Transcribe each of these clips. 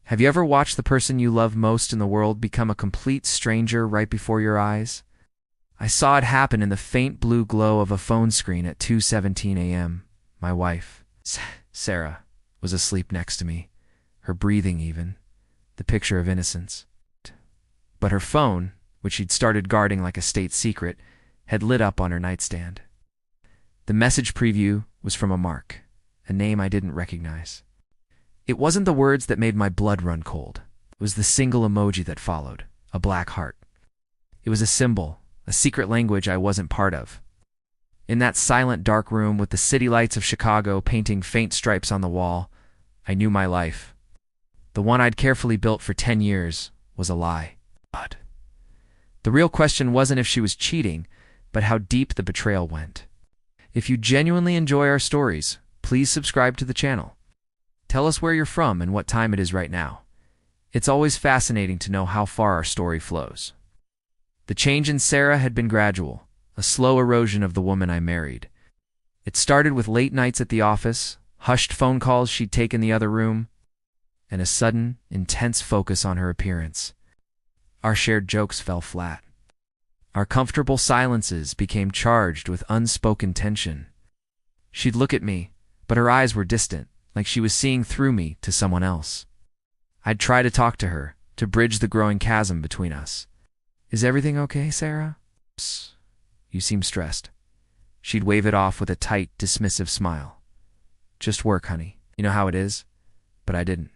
Have you ever watched the person you love most in the world become a complete stranger right before your eyes? I saw it happen in the faint blue glow of a phone screen at 2:17 a.m. My wife, Sarah, was asleep next to me, her breathing even, the picture of innocence. But her phone, which she'd started guarding like a state secret, had lit up on her nightstand. The message preview was from a Mark, a name I didn't recognize. It wasn't the words that made my blood run cold. It was the single emoji that followed, a black heart. It was a symbol, a secret language I wasn't part of. In that silent dark room with the city lights of Chicago painting faint stripes on the wall, I knew my life, the one I'd carefully built for 10 years, was a lie. But the real question wasn't if she was cheating, but how deep the betrayal went. If you genuinely enjoy our stories, please subscribe to the channel. Tell us where you're from and what time it is right now. It's always fascinating to know how far our story flows. The change in Sarah had been gradual, a slow erosion of the woman I married. It started with late nights at the office, hushed phone calls she'd take in the other room, and a sudden, intense focus on her appearance. Our shared jokes fell flat. Our comfortable silences became charged with unspoken tension. She'd look at me, but her eyes were distant, like she was seeing through me to someone else. I'd try to talk to her, to bridge the growing chasm between us. "Is everything okay, Sarah?" "Psst, you seem stressed." She'd wave it off with a tight, dismissive smile. "Just work, honey. You know how it is." But I didn't.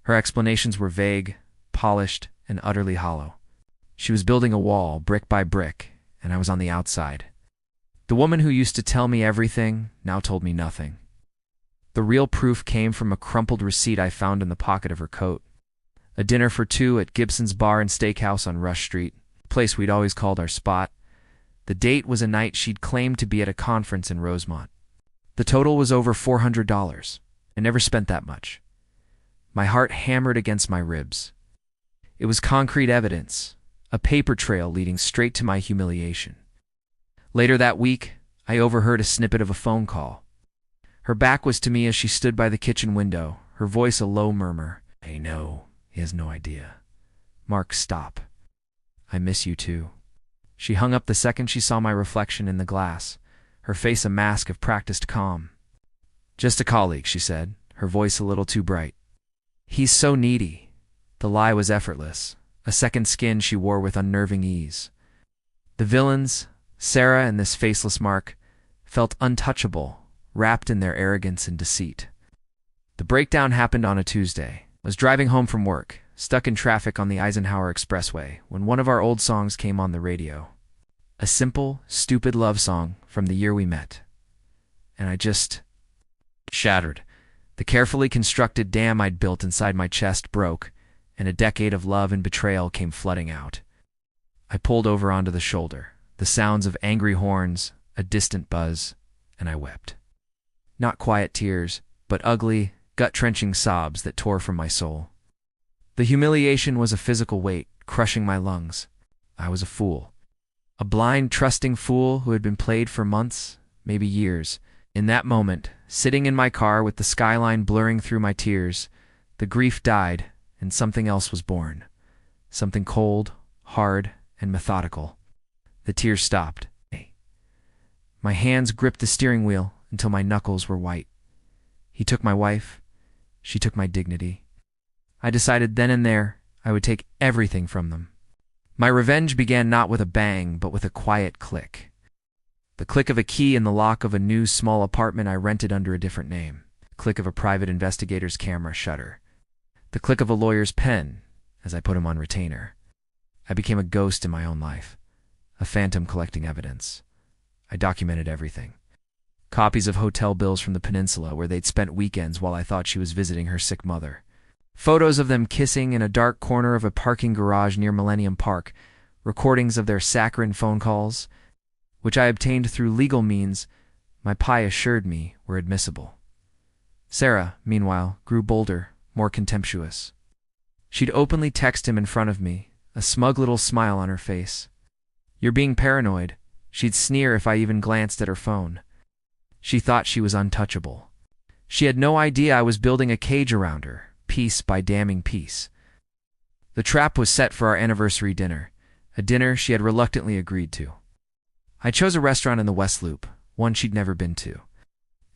Her explanations were vague, polished, and utterly hollow. She was building a wall, brick by brick, and I was on the outside. The woman who used to tell me everything now told me nothing. The real proof came from a crumpled receipt I found in the pocket of her coat. A dinner for two at Gibson's Bar and Steakhouse on Rush Street, a place we'd always called our spot. The date was a night she'd claimed to be at a conference in Rosemont. The total was over $400. I never spent that much. My heart hammered against my ribs. It was concrete evidence, a paper trail leading straight to my humiliation. Later that week, I overheard a snippet of a phone call. Her back was to me as she stood by the kitchen window, her voice a low murmur. "I know, he has no idea. Mark, stop. I miss you too." She hung up the second she saw my reflection in the glass, her face a mask of practiced calm. "Just a colleague," she said, her voice a little too bright. "He's so needy." The lie was effortless, a second skin she wore with unnerving ease. The villains, Sarah and this faceless Mark, felt untouchable, wrapped in their arrogance and deceit. The breakdown happened on a Tuesday. I was driving home from work, stuck in traffic on the Eisenhower Expressway, when one of our old songs came on the radio. A simple, stupid love song from the year we met. And I just shattered. The carefully constructed dam I'd built inside my chest broke, and a decade of love and betrayal came flooding out. I pulled over onto the shoulder, the sounds of angry horns, a distant buzz, and I wept. Not quiet tears, but ugly, gut-wrenching sobs that tore from my soul. The humiliation was a physical weight, crushing my lungs. I was a fool. A blind, trusting fool who had been played for months, maybe years. In that moment, sitting in my car with the skyline blurring through my tears, the grief died and something else was born. Something cold, hard, and methodical. The tears stopped. My hands gripped the steering wheel until my knuckles were white. He took my wife. She took my dignity. I decided then and there I would take everything from them. My revenge began not with a bang, but with a quiet click. The click of a key in the lock of a new small apartment I rented under a different name. The click of a private investigator's camera shutter. The click of a lawyer's pen as I put him on retainer. I became a ghost in my own life, a phantom collecting evidence. I documented everything. Copies of hotel bills from the peninsula where they'd spent weekends while I thought she was visiting her sick mother. Photos of them kissing in a dark corner of a parking garage near Millennium Park. Recordings of their saccharine phone calls, which I obtained through legal means my PI assured me were admissible. Sarah, meanwhile, grew bolder, more contemptuous. She'd openly text him in front of me, a smug little smile on her face. "You're being paranoid." She'd sneer if I even glanced at her phone. She thought she was untouchable. She had no idea I was building a cage around her, piece by damning piece. The trap was set for our anniversary dinner, a dinner she had reluctantly agreed to. I chose a restaurant in the West Loop, one she'd never been to.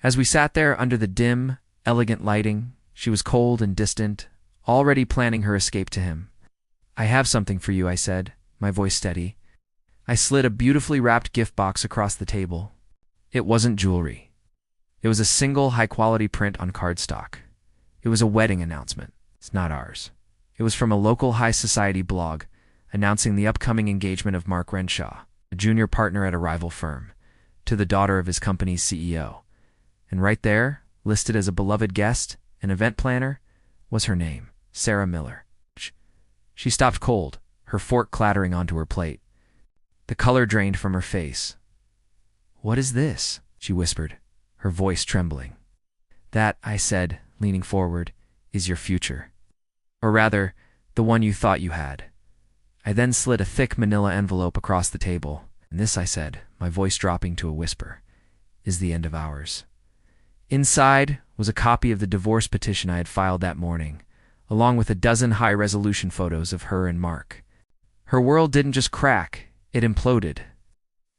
As we sat there under the dim, elegant lighting, she was cold and distant, already planning her escape to him. "I have something for you," I said, my voice steady. I slid a beautifully wrapped gift box across the table. It wasn't jewelry. It was a single high-quality print on cardstock. It was a wedding announcement. It's not ours. It was from a local high society blog, announcing the upcoming engagement of Mark Renshaw, a junior partner at a rival firm, to the daughter of his company's CEO. And right there, listed as a beloved guest, an event planner, was her name, Sarah Miller. She stopped cold, her fork clattering onto her plate. The color drained from her face. "What is this?" she whispered, her voice trembling. "That," I said, leaning forward, "is your future. Or rather, the one you thought you had." I then slid a thick manila envelope across the table. "And this," I said, my voice dropping to a whisper, "is the end of ours." Inside was a copy of the divorce petition I had filed that morning, along with a dozen high-resolution photos of her and Mark. Her world didn't just crack, it imploded.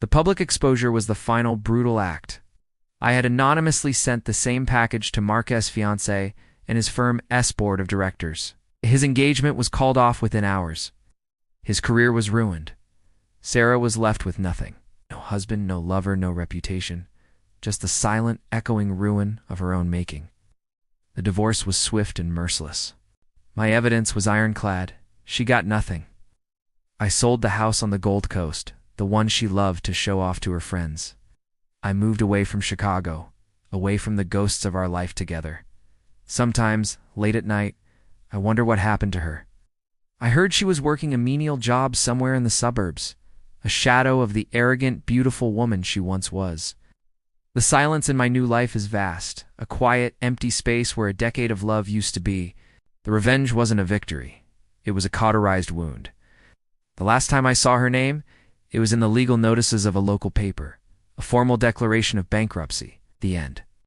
The public exposure was the final brutal act. I had anonymously sent the same package to Mark's fiancé and his firm's board of directors. His engagement was called off within hours. His career was ruined. Sarah was left with nothing. No husband, no lover, no reputation. Just the silent, echoing ruin of her own making. The divorce was swift and merciless. My evidence was ironclad. She got nothing. I sold the house on the Gold Coast, the one she loved to show off to her friends. I moved away from Chicago, away from the ghosts of our life together. Sometimes, late at night, I wonder what happened to her. I heard she was working a menial job somewhere in the suburbs, a shadow of the arrogant, beautiful woman she once was. The silence in my new life is vast, a quiet, empty space where a decade of love used to be. The revenge wasn't a victory. It was a cauterized wound. The last time I saw her name, it was in the legal notices of a local paper, a formal declaration of bankruptcy. The end.